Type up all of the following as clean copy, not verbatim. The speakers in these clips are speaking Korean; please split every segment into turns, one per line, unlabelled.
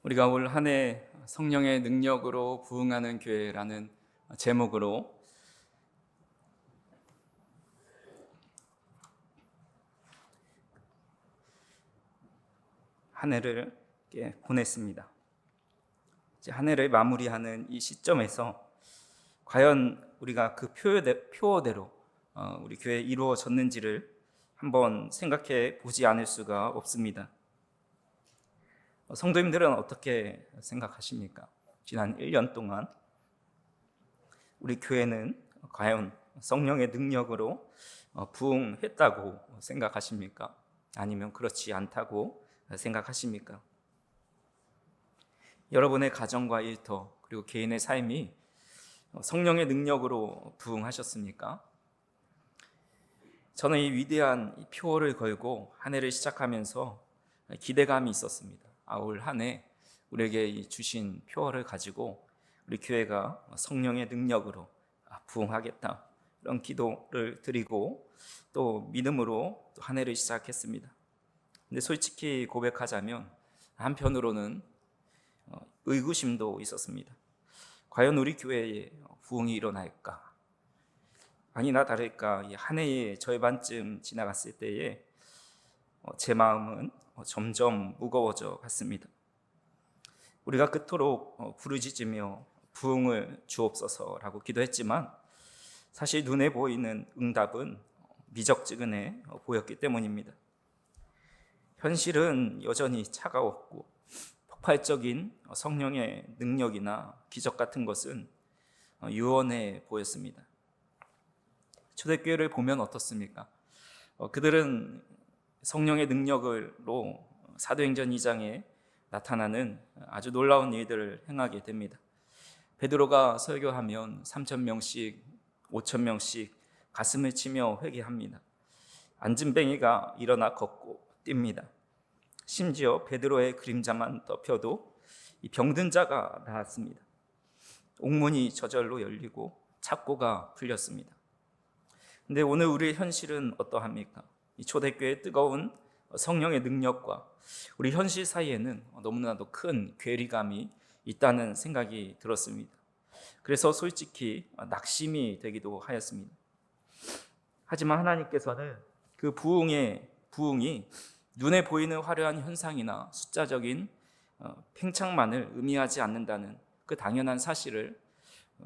우리가 올 한 해 성령의 능력으로 부흥하는 교회라는 제목으로 한 해를 보냈습니다. 이제 한 해를 마무리하는 이 시점에서 과연 우리가 그 표어대로 우리 교회에 이루어졌는지를 한번 생각해 보지 않을 수가 없습니다. 성도님들은 어떻게 생각하십니까? 지난 1년 동안 우리 교회는 과연 성령의 능력으로 부흥했다고 생각하십니까? 아니면 그렇지 않다고 생각하십니까? 여러분의 가정과 일터 그리고 개인의 삶이 성령의 능력으로 부흥하셨습니까? 저는 이 위대한 표어를 걸고 한 해를 시작하면서 기대감이 있었습니다. 올 한 해 우리에게 주신 표어를 가지고 우리 교회가 성령의 능력으로 부흥하겠다, 이런 기도를 드리고 또 믿음으로 또 한 해를 시작했습니다. 근데 솔직히 고백하자면 한편으로는 의구심도 있었습니다. 과연 우리 교회에 부흥이 일어날까? 아니나 다를까 한 해의 절반쯤 지나갔을 때에 제 마음은 점점 무거워져 갔습니다. 우리가 그토록 부르짖으며 부흥을 주옵소서라고 기도했지만 사실 눈에 보이는 응답은 미적지근해 보였기 때문입니다. 현실은 여전히 차가웠고 폭발적인 성령의 능력이나 기적 같은 것은 유언해 보였습니다. 초대교회를 보면 어떻습니까? 그들은 성령의 능력으로 사도행전 2장에 나타나는 아주 놀라운 일들을 행하게 됩니다. 베드로가 설교하면 3,000명씩 5,000명씩 가슴을 치며 회개합니다. 안진뱅이가 일어나 걷고 뜁니다. 심지어 베드로의 그림자만 덮여도 이 병든 자가 나았습니다. 옥문이 저절로 열리고 착고가 풀렸습니다. 근데 오늘 우리의 현실은 어떠합니까? 이 초대교회의 뜨거운 성령의 능력과 우리 현실 사이에는 너무나도 큰 괴리감이 있다는 생각이 들었습니다. 그래서 솔직히 낙심이 되기도 하였습니다. 하지만 하나님께서는 그 부흥이 눈에 보이는 화려한 현상이나 숫자적인 팽창만을 의미하지 않는다는 그 당연한 사실을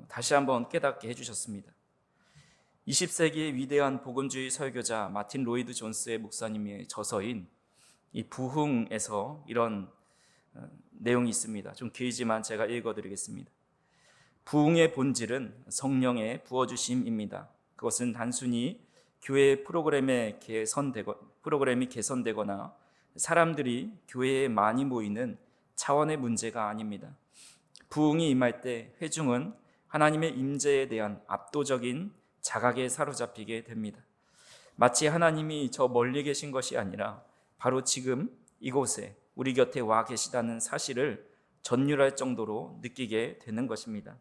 다시 한번 깨닫게 해주셨습니다. 20세기의 위대한 복음주의 설교자 마틴 로이드 존스의 목사님의 저서인 이 부흥에서 이런 내용이 있습니다. 좀 길지만 제가 읽어드리겠습니다. 부흥의 본질은 성령의 부어주심입니다. 그것은 단순히 교회 프로그램이 개선되거나 사람들이 교회에 많이 모이는 차원의 문제가 아닙니다. 부흥이 임할 때 회중은 하나님의 임재에 대한 압도적인 자각에 사로잡히게 됩니다. 마치 하나님이 저 멀리 계신 것이 아니라 바로 지금 이곳에 우리 곁에 와 계시다는 사실을 전율할 정도로 느끼게 되는 것입니다.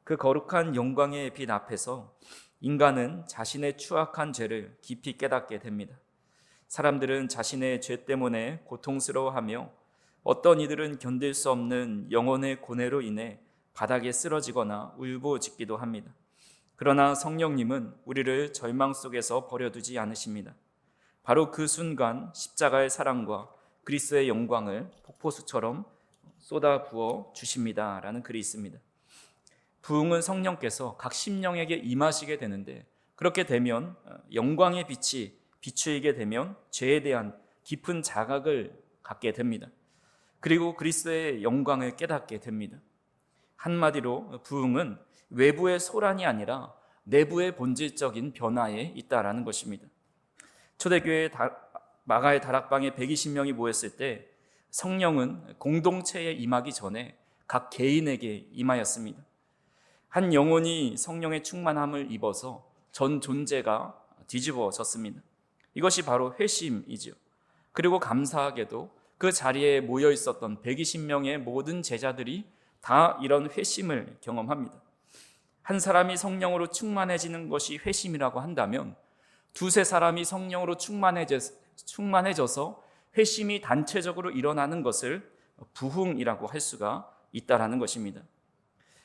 그 거룩한 영광의 빛 앞에서 인간은 자신의 추악한 죄를 깊이 깨닫게 됩니다. 사람들은 자신의 죄 때문에 고통스러워하며 어떤 이들은 견딜 수 없는 영혼의 고뇌로 인해 바닥에 쓰러지거나 울부짖기도 합니다. 그러나 성령님은 우리를 절망 속에서 버려두지 않으십니다. 바로 그 순간 십자가의 사랑과 그리스도의 영광을 폭포수처럼 쏟아부어 주십니다 라는 글이 있습니다. 부흥은 성령께서 각 심령에게 임하시게 되는데, 그렇게 되면 영광의 빛이 비추이게 되면 죄에 대한 깊은 자각을 갖게 됩니다. 그리고 그리스도의 영광을 깨닫게 됩니다. 한마디로 부흥은 외부의 소란이 아니라 내부의 본질적인 변화에 있다라는 것입니다. 초대교회 마가의 다락방에 120명이 모였을 때 성령은 공동체에 임하기 전에 각 개인에게 임하였습니다. 한 영혼이 성령의 충만함을 입어서 전 존재가 뒤집어졌습니다. 이것이 바로 회심이죠. 그리고 감사하게도 그 자리에 모여 있었던 120명의 모든 제자들이 다 이런 회심을 경험합니다. 한 사람이 성령으로 충만해지는 것이 회심이라고 한다면 두세 사람이 성령으로 충만해져서 회심이 단체적으로 일어나는 것을 부흥이라고 할 수가 있다라는 것입니다.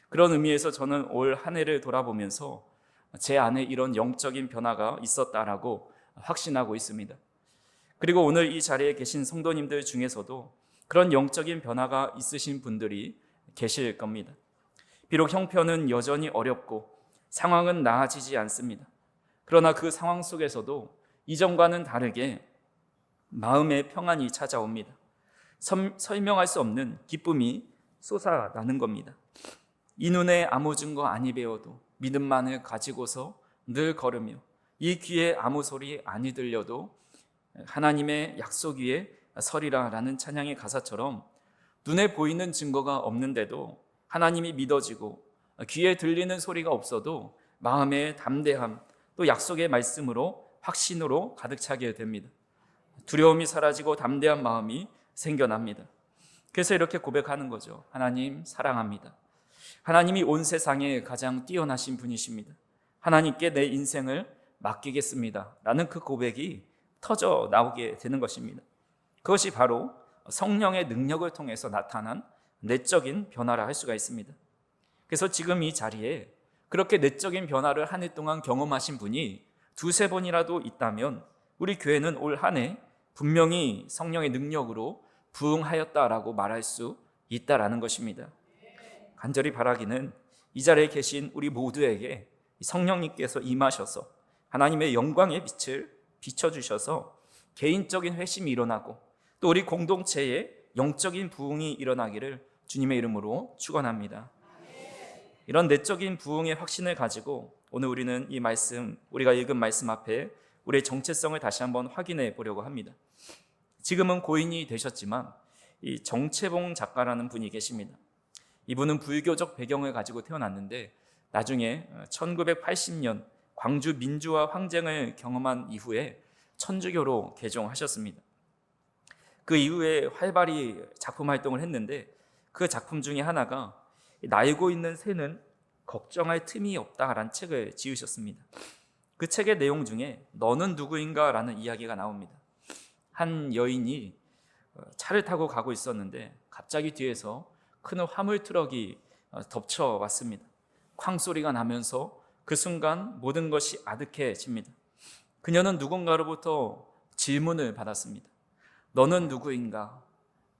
그런 의미에서 저는 올 한 해를 돌아보면서 제 안에 이런 영적인 변화가 있었다라고 확신하고 있습니다. 그리고 오늘 이 자리에 계신 성도님들 중에서도 그런 영적인 변화가 있으신 분들이 계실 겁니다. 비록 형편은 여전히 어렵고 상황은 나아지지 않습니다. 그러나 그 상황 속에서도 이전과는 다르게 마음의 평안이 찾아옵니다. 설명할 수 없는 기쁨이 솟아나는 겁니다. 이 눈에 아무 증거 아니 배워도 믿음만을 가지고서 늘 걸으며 이 귀에 아무 소리 아니 들려도 하나님의 약속 위에 서리라 라는 찬양의 가사처럼 눈에 보이는 증거가 없는데도 하나님이 믿어지고 귀에 들리는 소리가 없어도 마음의 담대함 또 약속의 말씀으로 확신으로 가득 차게 됩니다. 두려움이 사라지고 담대한 마음이 생겨납니다. 그래서 이렇게 고백하는 거죠. 하나님 사랑합니다. 하나님이 온 세상에 가장 뛰어나신 분이십니다. 하나님께 내 인생을 맡기겠습니다 라는 그 고백이 터져 나오게 되는 것입니다. 그것이 바로 성령의 능력을 통해서 나타난 내적인 변화라 할 수가 있습니다. 그래서 지금 이 자리에 그렇게 내적인 변화를 한 해 동안 경험하신 분이 두세 번이라도 있다면 우리 교회는 올 한 해 분명히 성령의 능력으로 부흥하였다라고 말할 수 있다라는 것입니다. 간절히 바라기는 이 자리에 계신 우리 모두에게 성령님께서 임하셔서 하나님의 영광의 빛을 비춰주셔서 개인적인 회심이 일어나고 또 우리 공동체에 영적인 부흥이 일어나기를 주님의 이름으로 축원합니다. 이런 내적인 부흥의 확신을 가지고 오늘 우리는 이 말씀, 우리가 읽은 말씀 앞에 우리의 정체성을 다시 한번 확인해 보려고 합니다. 지금은 고인이 되셨지만 이 정채봉 작가라는 분이 계십니다. 이분은 불교적 배경을 가지고 태어났는데 나중에 1980년 광주 민주화 항쟁을 경험한 이후에 천주교로 개종하셨습니다. 그 이후에 활발히 작품 활동을 했는데 그 작품 중에 하나가 날고 있는 새는 걱정할 틈이 없다라는 책을 지으셨습니다. 그 책의 내용 중에 너는 누구인가 라는 이야기가 나옵니다. 한 여인이 차를 타고 가고 있었는데 갑자기 뒤에서 큰 화물 트럭이 덮쳐왔습니다. 쾅 소리가 나면서 그 순간 모든 것이 아득해집니다. 그녀는 누군가로부터 질문을 받았습니다. 너는 누구인가?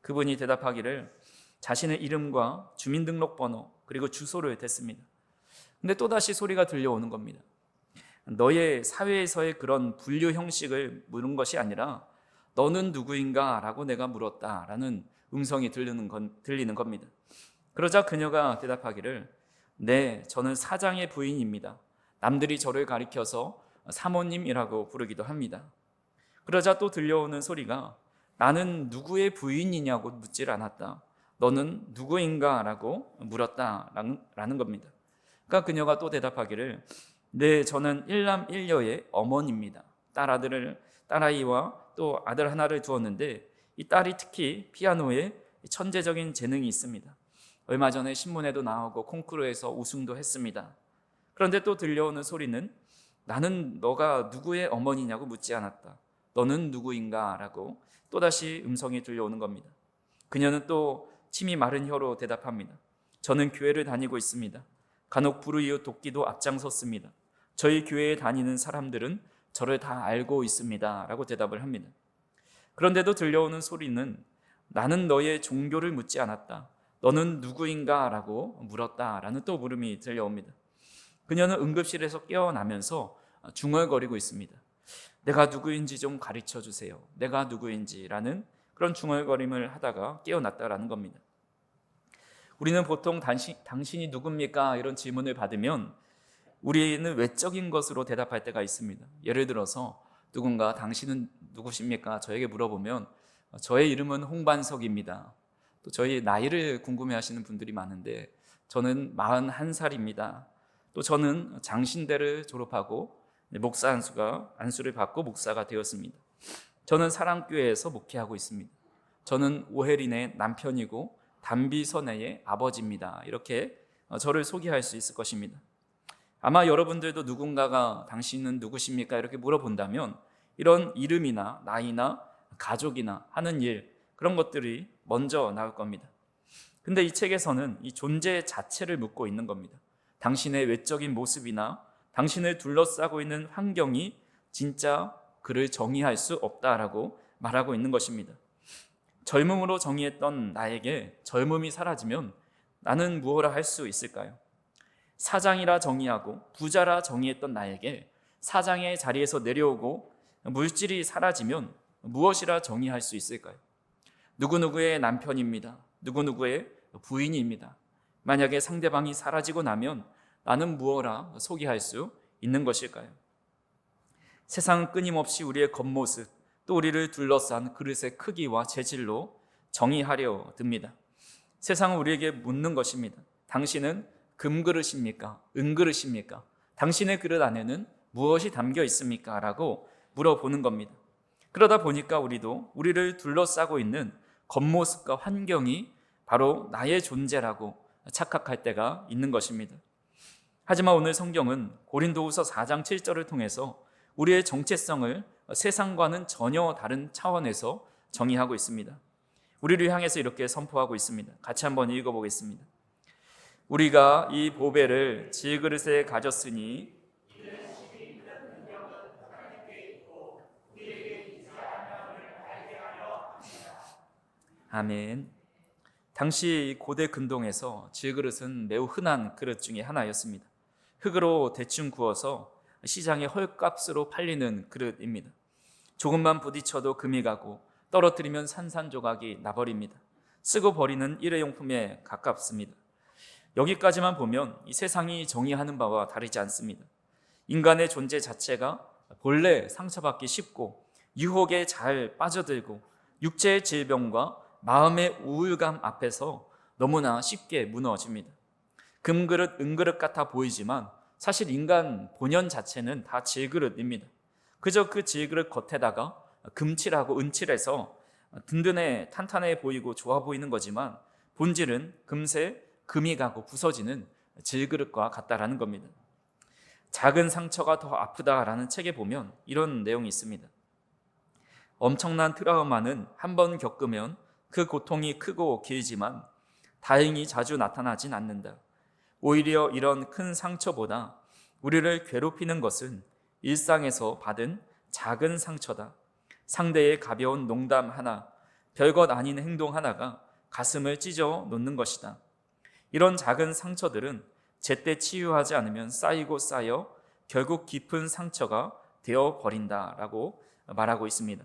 그분이 대답하기를 자신의 이름과 주민등록번호 그리고 주소를 댔습니다. 근데 또다시 소리가 들려오는 겁니다. 너의 사회에서의 그런 분류 형식을 물은 것이 아니라 너는 누구인가? 라고 내가 물었다라는 음성이 들리는 겁니다. 그러자 그녀가 대답하기를 네, 저는 사장의 부인입니다. 남들이 저를 가리켜서 사모님이라고 부르기도 합니다. 그러자 또 들려오는 소리가 나는 누구의 부인이냐고 묻질 않았다. 너는 누구인가? 라고 물었다라는 겁니다. 그러니까 그녀가 또 대답하기를 네, 저는 일남일녀의 어머니입니다. 딸아이와 또 아들 하나를 두었는데 이 딸이 특히 피아노에 천재적인 재능이 있습니다. 얼마 전에 신문에도 나오고 콩쿠르에서 우승도 했습니다. 그런데 또 들려오는 소리는 나는 너가 누구의 어머니냐고 묻지 않았다. 너는 누구인가? 라고 또다시 음성이 들려오는 겁니다. 그녀는 또 침이 마른 혀로 대답합니다. 저는 교회를 다니고 있습니다. 간혹 불우이웃 돕기도 앞장섰습니다. 저희 교회에 다니는 사람들은 저를 다 알고 있습니다. 라고 대답을 합니다. 그런데도 들려오는 소리는 나는 너의 종교를 묻지 않았다. 너는 누구인가? 라고 물었다. 라는 또 물음이 들려옵니다. 그녀는 응급실에서 깨어나면서 중얼거리고 있습니다. 내가 누구인지 좀 가르쳐 주세요. 내가 누구인지라는 그런 중얼거림을 하다가 깨어났다라는 겁니다. 우리는 보통 당신이 누굽니까? 이런 질문을 받으면 우리는 외적인 것으로 대답할 때가 있습니다. 예를 들어서 누군가 당신은 누구십니까? 저에게 물어보면 저의 이름은 홍반석입니다. 또 저희 나이를 궁금해하시는 분들이 많은데 저는 41살입니다. 또 저는 장신대를 졸업하고 목사 안수를 받고 목사가 되었습니다. 저는 사랑교회에서 목회하고 있습니다. 저는 오혜린의 남편이고 담비선애의 아버지입니다. 이렇게 저를 소개할 수 있을 것입니다. 아마 여러분들도 누군가가 당신은 누구십니까? 이렇게 물어본다면 이런 이름이나 나이나 가족이나 하는 일 그런 것들이 먼저 나올 겁니다. 근데 이 책에서는 이 존재 자체를 묻고 있는 겁니다. 당신의 외적인 모습이나 당신을 둘러싸고 있는 환경이 진짜 그를 정의할 수 없다라고 말하고 있는 것입니다. 젊음으로 정의했던 나에게 젊음이 사라지면 나는 무엇을 할 수 있을까요? 사장이라 정의하고 부자라 정의했던 나에게 사장의 자리에서 내려오고 물질이 사라지면 무엇이라 정의할 수 있을까요? 누구누구의 남편입니다. 누구누구의 부인입니다. 만약에 상대방이 사라지고 나면 나는 무엇라 소개할 수 있는 것일까요? 세상은 끊임없이 우리의 겉모습, 또 우리를 둘러싼 그릇의 크기와 재질로 정의하려 듭니다. 세상은 우리에게 묻는 것입니다. 당신은 금그릇입니까? 은그릇입니까? 당신의 그릇 안에는 무엇이 담겨 있습니까? 라고 물어보는 겁니다. 그러다 보니까 우리도 우리를 둘러싸고 있는 겉모습과 환경이 바로 나의 존재라고 착각할 때가 있는 것입니다. 하지만 오늘 성경은 고린도후서 4장 7절을 통해서 우리의 정체성을 세상과는 전혀 다른 차원에서 정의하고 있습니다. 우리를 향해서 이렇게 선포하고 있습니다. 같이 한번 읽어보겠습니다. 우리가 이 보배를 질그릇에 가졌으니 아멘. 당시 고대 근동에서 질그릇은 매우 흔한 그릇 중에 하나였습니다. 흙으로 대충 구워서 시장에 헐값으로 팔리는 그릇입니다. 조금만 부딪혀도 금이 가고 떨어뜨리면 산산조각이 나버립니다. 쓰고 버리는 일회용품에 가깝습니다. 여기까지만 보면 이 세상이 정의하는 바와 다르지 않습니다. 인간의 존재 자체가 본래 상처받기 쉽고 유혹에 잘 빠져들고 육체의 질병과 마음의 우울감 앞에서 너무나 쉽게 무너집니다. 금그릇, 은그릇 같아 보이지만 사실 인간 본연 자체는 다 질그릇입니다. 그저 그 질그릇 겉에다가 금칠하고 은칠해서 든든해 탄탄해 보이고 좋아 보이는 거지만 본질은 금세 금이 가고 부서지는 질그릇과 같다라는 겁니다. 작은 상처가 더 아프다라는 책에 보면 이런 내용이 있습니다. 엄청난 트라우마는 한 번 겪으면 그 고통이 크고 길지만 다행히 자주 나타나진 않는다. 오히려 이런 큰 상처보다 우리를 괴롭히는 것은 일상에서 받은 작은 상처다. 상대의 가벼운 농담 하나, 별것 아닌 행동 하나가 가슴을 찢어 놓는 것이다. 이런 작은 상처들은 제때 치유하지 않으면 쌓이고 쌓여 결국 깊은 상처가 되어 버린다라고 말하고 있습니다.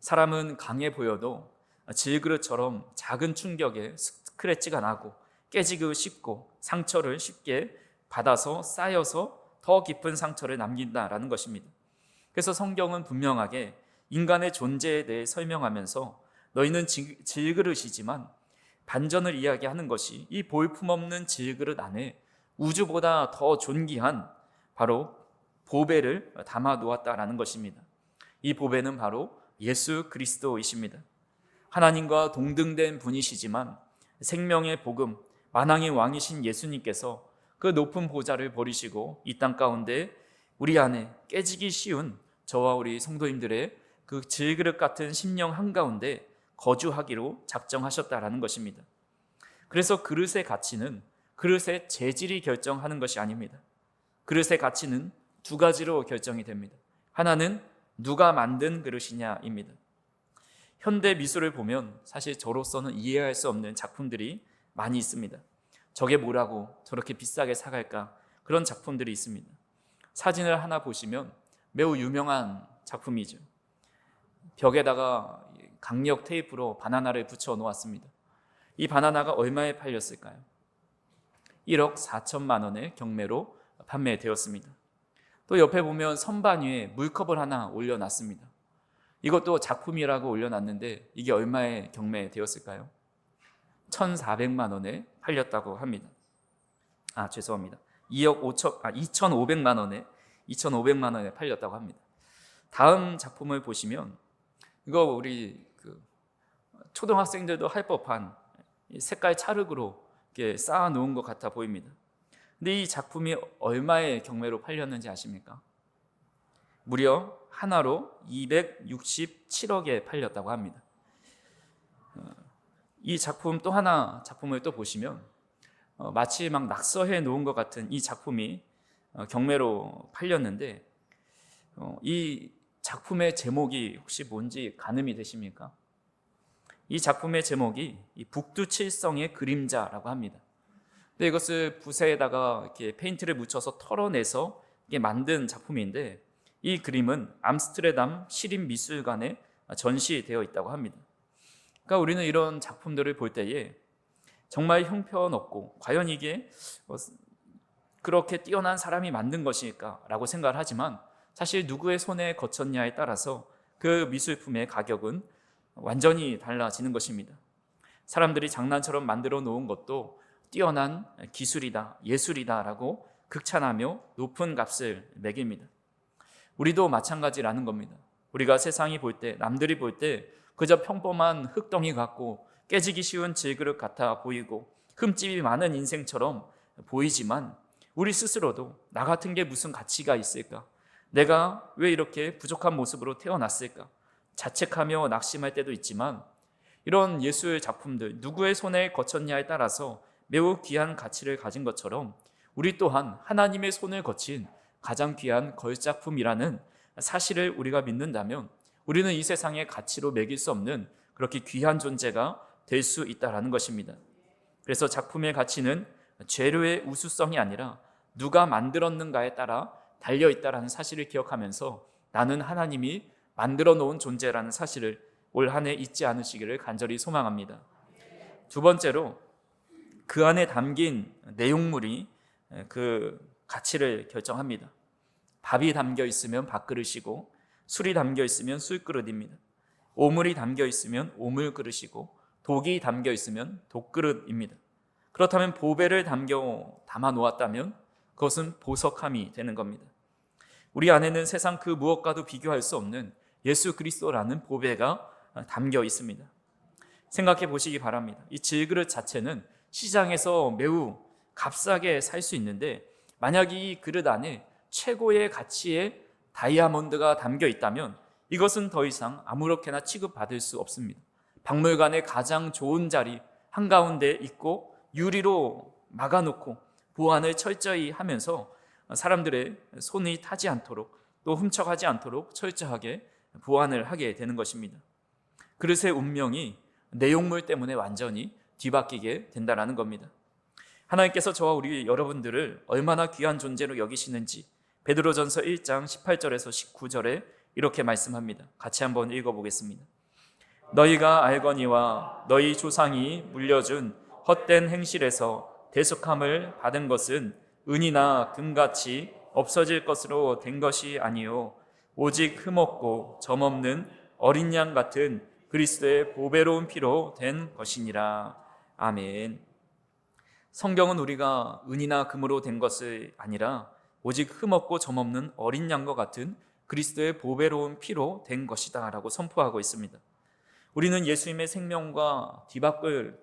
사람은 강해 보여도 질그릇처럼 작은 충격에 스크래치가 나고 깨지기 쉽고 상처를 쉽게 받아서 쌓여서 더 깊은 상처를 남긴다라는 것입니다. 그래서 성경은 분명하게 인간의 존재에 대해 설명하면서 너희는 질그릇이지만 반전을 이야기하는 것이 이 볼품없는 질그릇 안에 우주보다 더 존귀한 바로 보배를 담아 놓았다라는 것입니다. 이 보배는 바로 예수 그리스도이십니다. 하나님과 동등된 분이시지만 생명의 복음, 만왕의 왕이신 예수님께서 그 높은 보좌를 버리시고 이 땅 가운데 우리 안에 깨지기 쉬운 저와 우리 성도님들의 그 질그릇 같은 심령 한가운데 거주하기로 작정하셨다라는 것입니다. 그래서 그릇의 가치는 그릇의 재질이 결정하는 것이 아닙니다. 그릇의 가치는 두 가지로 결정이 됩니다. 하나는 누가 만든 그릇이냐입니다. 현대 미술을 보면 사실 저로서는 이해할 수 없는 작품들이 많이 있습니다. 저게 뭐라고 저렇게 비싸게 사갈까? 그런 작품들이 있습니다. 사진을 하나 보시면 매우 유명한 작품이죠. 벽에다가 강력 테이프로 바나나를 붙여 놓았습니다. 이 바나나가 얼마에 팔렸을까요? 1억 4천만 원의 경매로 판매되었습니다. 또 옆에 보면 선반 위에 물컵을 하나 올려놨습니다. 이것도 작품이라고 올려놨는데 이게 얼마에 경매되었을까요? 1,400만 원에 팔렸다고 합니다. 죄송합니다. 2,500만 원에 팔렸다고 합니다. 다음 작품을 보시면 이거 우리 초등학생들도 할 법한 색깔 찰흙으로 이렇게 쌓아 놓은 것 같아 보입니다. 근데 이 작품이 얼마의 경매로 팔렸는지 아십니까? 무려 하나로 267억에 팔렸다고 합니다. 이 작품 또 하나 작품을 또 보시면 마치 막 낙서해 놓은 것 같은 이 작품이 경매로 팔렸는데 이 작품의 제목이 혹시 뭔지 가늠이 되십니까? 이 작품의 제목이 이 북두칠성의 그림자라고 합니다. 근데 이것을 붓에다가 이렇게 페인트를 묻혀서 털어내서 이게 만든 작품인데 이 그림은 암스테르담 시립미술관에 전시되어 있다고 합니다. 그러니까 우리는 이런 작품들을 볼 때에 정말 형편없고 과연 이게 그렇게 뛰어난 사람이 만든 것일까라고 생각을 하지만 사실 누구의 손에 거쳤냐에 따라서 그 미술품의 가격은 완전히 달라지는 것입니다. 사람들이 장난처럼 만들어 놓은 것도 뛰어난 기술이다, 예술이다라고 극찬하며 높은 값을 매깁니다. 우리도 마찬가지라는 겁니다. 우리가 세상이 볼 때, 남들이 볼 때 그저 평범한 흙덩이 같고 깨지기 쉬운 질그릇 같아 보이고 흠집이 많은 인생처럼 보이지만 우리 스스로도 나 같은 게 무슨 가치가 있을까? 내가 왜 이렇게 부족한 모습으로 태어났을까? 자책하며 낙심할 때도 있지만 이런 예술 작품들 누구의 손에 거쳤냐에 따라서 매우 귀한 가치를 가진 것처럼 우리 또한 하나님의 손을 거친 가장 귀한 걸작품이라는 사실을 우리가 믿는다면 우리는 이 세상의 가치로 매길 수 없는 그렇게 귀한 존재가 될 수 있다는 것입니다. 그래서 작품의 가치는 재료의 우수성이 아니라 누가 만들었는가에 따라 달려있다는 사실을 기억하면서 나는 하나님이 만들어 놓은 존재라는 사실을 올 한 해 잊지 않으시기를 간절히 소망합니다. 두 번째로 그 안에 담긴 내용물이 그 가치를 결정합니다. 밥이 담겨 있으면 밥그릇이고 술이 담겨 있으면 술그릇입니다. 오물이 담겨 있으면 오물그릇이고 독이 담겨 있으면 독그릇입니다. 그렇다면 보배를 담아 놓았다면 그것은 보석함이 되는 겁니다. 우리 안에는 세상 그 무엇과도 비교할 수 없는 예수 그리스도라는 보배가 담겨 있습니다. 생각해 보시기 바랍니다. 이 질그릇 자체는 시장에서 매우 값싸게 살 수 있는데 만약 이 그릇 안에 최고의 가치의 다이아몬드가 담겨 있다면 이것은 더 이상 아무렇게나 취급받을 수 없습니다. 박물관의 가장 좋은 자리 한가운데 있고 유리로 막아놓고 보안을 철저히 하면서 사람들의 손이 타지 않도록 또 훔쳐가지 않도록 철저하게 보안을 하게 되는 것입니다. 그릇의 운명이 내용물 때문에 완전히 뒤바뀌게 된다는 겁니다. 하나님께서 저와 우리 여러분들을 얼마나 귀한 존재로 여기시는지 베드로전서 1장 18절에서 19절에 이렇게 말씀합니다. 같이 한번 읽어보겠습니다. 너희가 알거니와 너희 조상이 물려준 헛된 행실에서 대속함을 받은 것은 은이나 금같이 없어질 것으로 된 것이 아니요 오직 흠없고 점없는 어린 양 같은 그리스도의 보배로운 피로 된 것이니라. 아멘. 성경은 우리가 은이나 금으로 된 것이 아니라 오직 흠없고 점없는 어린 양과 같은 그리스도의 보배로운 피로 된 것이다 라고 선포하고 있습니다. 우리는 예수님의 생명과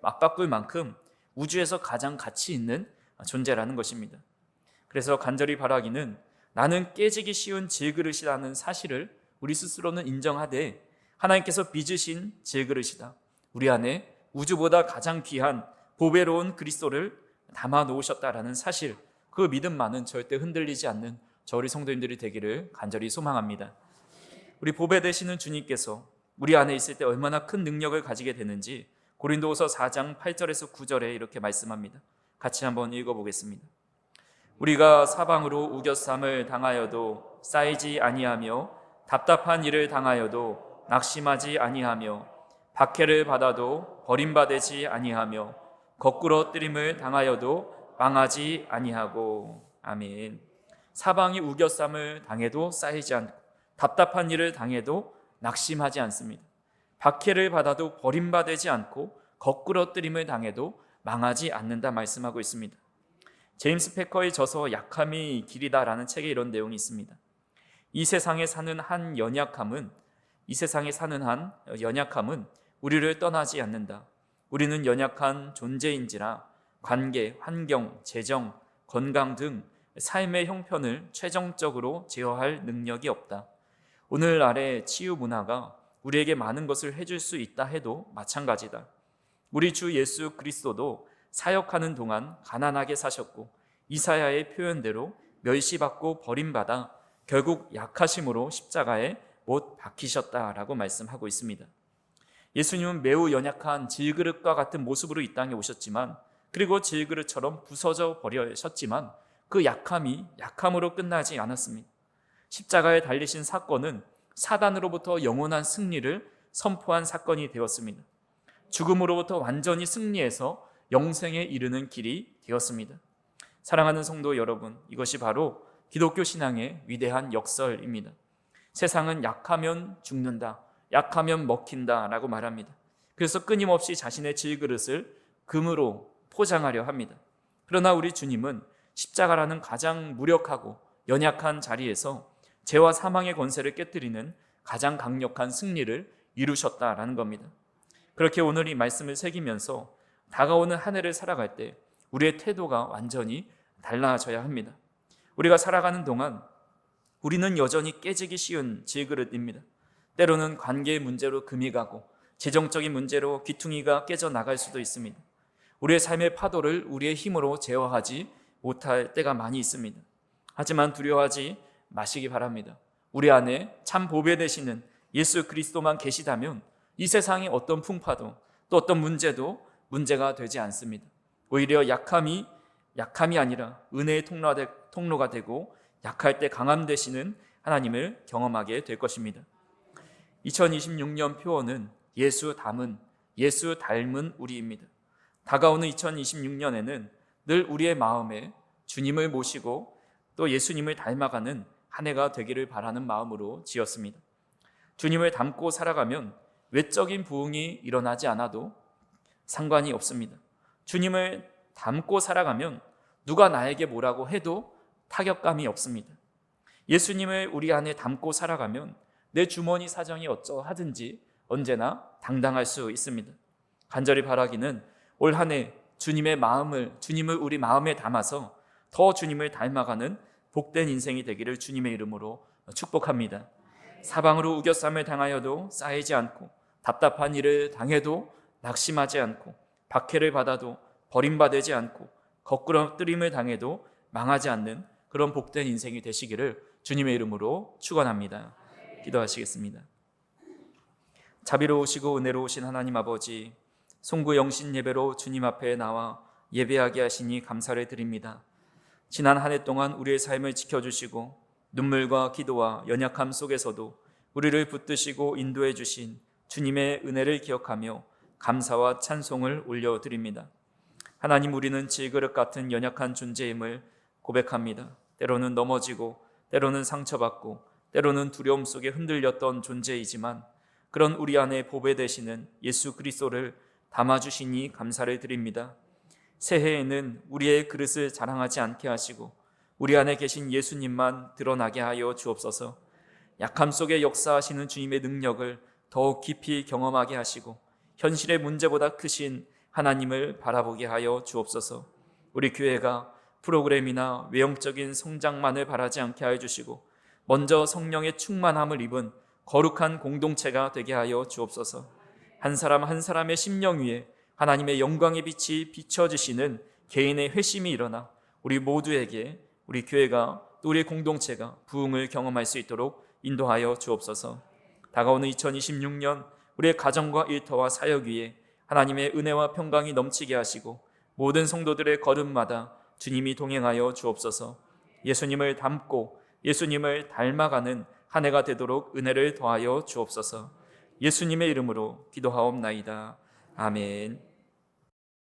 맞바꿀 만큼 우주에서 가장 가치 있는 존재라는 것입니다. 그래서 간절히 바라기는 나는 깨지기 쉬운 질그릇이라는 사실을 우리 스스로는 인정하되 하나님께서 빚으신 질그릇이다. 우리 안에 우주보다 가장 귀한 보배로운 그리스도를 담아 놓으셨다라는 사실, 그 믿음만은 절대 흔들리지 않는 저 우리 성도님들이 되기를 간절히 소망합니다. 우리 보배 되시는 주님께서 우리 안에 있을 때 얼마나 큰 능력을 가지게 되는지 고린도후서 4장 8절에서 9절에 이렇게 말씀합니다. 같이 한번 읽어보겠습니다. 우리가 사방으로 우겨쌈을 당하여도 쌓이지 아니하며 답답한 일을 당하여도 낙심하지 아니하며 박해를 받아도 버림받지 아니하며 거꾸로 뜨림을 당하여도 망하지 아니하고. 아멘. 사방이 우겨쌈을 당해도 쌓이지 않고 답답한 일을 당해도 낙심하지 않습니다. 박해를 받아도 버림받지 않고 거꾸로 뜨림을 당해도 망하지 않는다 말씀하고 있습니다. 제임스 패커의 저서 약함이 길이다라는 책에 이런 내용이 있습니다. 이 세상에 사는 한 연약함은 우리를 떠나지 않는다. 우리는 연약한 존재인지라 관계, 환경, 재정, 건강 등 삶의 형편을 최종적으로 제어할 능력이 없다. 오늘날의 치유 문화가 우리에게 많은 것을 해줄 수 있다 해도 마찬가지다. 우리 주 예수 그리스도도 사역하는 동안 가난하게 사셨고 이사야의 표현대로 멸시받고 버림받아 결국 약하심으로 십자가에 못 박히셨다라고 말씀하고 있습니다. 예수님은 매우 연약한 질그릇과 같은 모습으로 이 땅에 오셨지만, 그리고 질그릇처럼 부서져 버려셨지만 그 약함이 약함으로 끝나지 않았습니다. 십자가에 달리신 사건은 사단으로부터 영원한 승리를 선포한 사건이 되었습니다. 죽음으로부터 완전히 승리해서 영생에 이르는 길이 되었습니다. 사랑하는 성도 여러분, 이것이 바로 기독교 신앙의 위대한 역설입니다. 세상은 약하면 죽는다, 약하면 먹힌다 라고 말합니다. 그래서 끊임없이 자신의 질그릇을 금으로 포장하려 합니다. 그러나 우리 주님은 십자가라는 가장 무력하고 연약한 자리에서 죄와 사망의 권세를 깨뜨리는 가장 강력한 승리를 이루셨다라는 겁니다. 그렇게 오늘 이 말씀을 새기면서 다가오는 한 해를 살아갈 때 우리의 태도가 완전히 달라져야 합니다. 우리가 살아가는 동안 우리는 여전히 깨지기 쉬운 질그릇입니다. 때로는 관계의 문제로 금이 가고 재정적인 문제로 귀퉁이가 깨져 나갈 수도 있습니다. 우리의 삶의 파도를 우리의 힘으로 제어하지 못할 때가 많이 있습니다. 하지만 두려워하지 마시기 바랍니다. 우리 안에 참 보배 되시는 예수 그리스도만 계시다면 이 세상의 어떤 풍파도 또 어떤 문제도 문제가 되지 않습니다. 오히려 약함이 아니라 은혜의 통로가 되고 약할 때 강함 되시는 하나님을 경험하게 될 것입니다. 2026년 표어는 예수 닮은 우리입니다. 다가오는 2026년에는 늘 우리의 마음에 주님을 모시고 또 예수님을 닮아가는 한 해가 되기를 바라는 마음으로 지었습니다. 주님을 닮고 살아가면 외적인 부흥이 일어나지 않아도 상관이 없습니다. 주님을 닮고 살아가면 누가 나에게 뭐라고 해도 타격감이 없습니다. 예수님을 우리 안에 담고 살아가면 내 주머니 사정이 어쩌하든지 언제나 당당할 수 있습니다. 간절히 바라기는 올 한 해 주님을 우리 마음에 담아서 더 주님을 닮아가는 복된 인생이 되기를 주님의 이름으로 축복합니다. 사방으로 우겨쌈을 당하여도 쌓이지 않고 답답한 일을 당해도 낙심하지 않고 박해를 받아도 버림받지 않고 거꾸러뜨림을 당해도 망하지 않는 그런 복된 인생이 되시기를 주님의 이름으로 축원합니다. 기도하시겠습니다. 자비로우시고 은혜로우신 하나님 아버지, 송구 영신 예배로 주님 앞에 나와 예배하게 하시니 감사를 드립니다. 지난 한 해 동안 우리의 삶을 지켜주시고 눈물과 기도와 연약함 속에서도 우리를 붙드시고 인도해 주신 주님의 은혜를 기억하며 감사와 찬송을 올려드립니다. 하나님, 우리는 질그릇 같은 연약한 존재임을 고백합니다. 때로는 넘어지고 때로는 상처받고 때로는 두려움 속에 흔들렸던 존재이지만 그런 우리 안에 보배 되시는 예수 그리스도를 담아주시니 감사를 드립니다. 새해에는 우리의 그릇을 자랑하지 않게 하시고 우리 안에 계신 예수님만 드러나게 하여 주옵소서. 약함 속에 역사하시는 주님의 능력을 더욱 깊이 경험하게 하시고 현실의 문제보다 크신 하나님을 바라보게 하여 주옵소서. 우리 교회가 프로그램이나 외형적인 성장만을 바라지 않게 하여 주시고 먼저 성령의 충만함을 입은 거룩한 공동체가 되게 하여 주옵소서. 한 사람 한 사람의 심령 위에 하나님의 영광의 빛이 비춰지시는 개인의 회심이 일어나 우리 모두에게 우리 교회가 또 우리 공동체가 부흥을 경험할 수 있도록 인도하여 주옵소서. 다가오는 2026년 우리의 가정과 일터와 사역 위에 하나님의 은혜와 평강이 넘치게 하시고 모든 성도들의 걸음마다 주님이 동행하여 주옵소서. 예수님을 닮고 예수님을 닮아가는 한 해가 되도록 은혜를 더하여 주옵소서. 예수님의 이름으로 기도하옵나이다. 아멘.